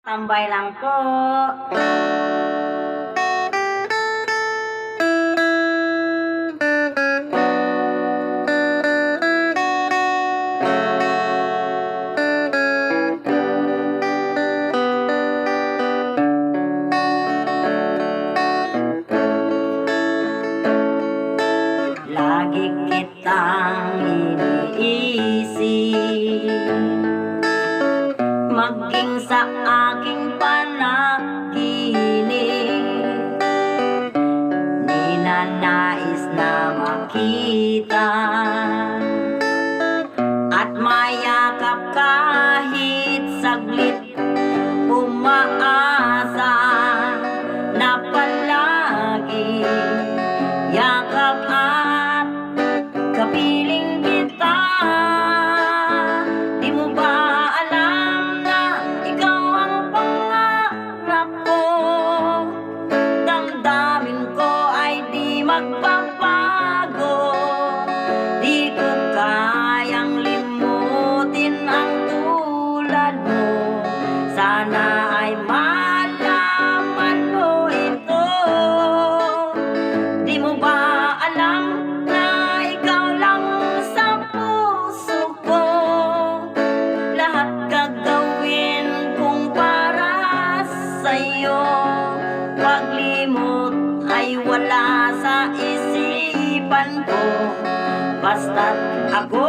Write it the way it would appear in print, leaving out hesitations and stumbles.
Tambay lang po. Lagi kitang iniisip, maging sa aking panaginip, ninanais na makita at mayakap kahit saglit. Umaasa na palagi yakap at kapiling kita. Di mo ba alam na ikaw ang pangarap ko? Damdamin ko ay di magbabago. Di ko kayang limutin ang tulad mo. Sana ay malaman mo ito. Di mo ba alam na ikaw lang sa puso ko? Lahat gagawin kong para sa'yo. Paglimot ay wala sa isipan ko, basta't ako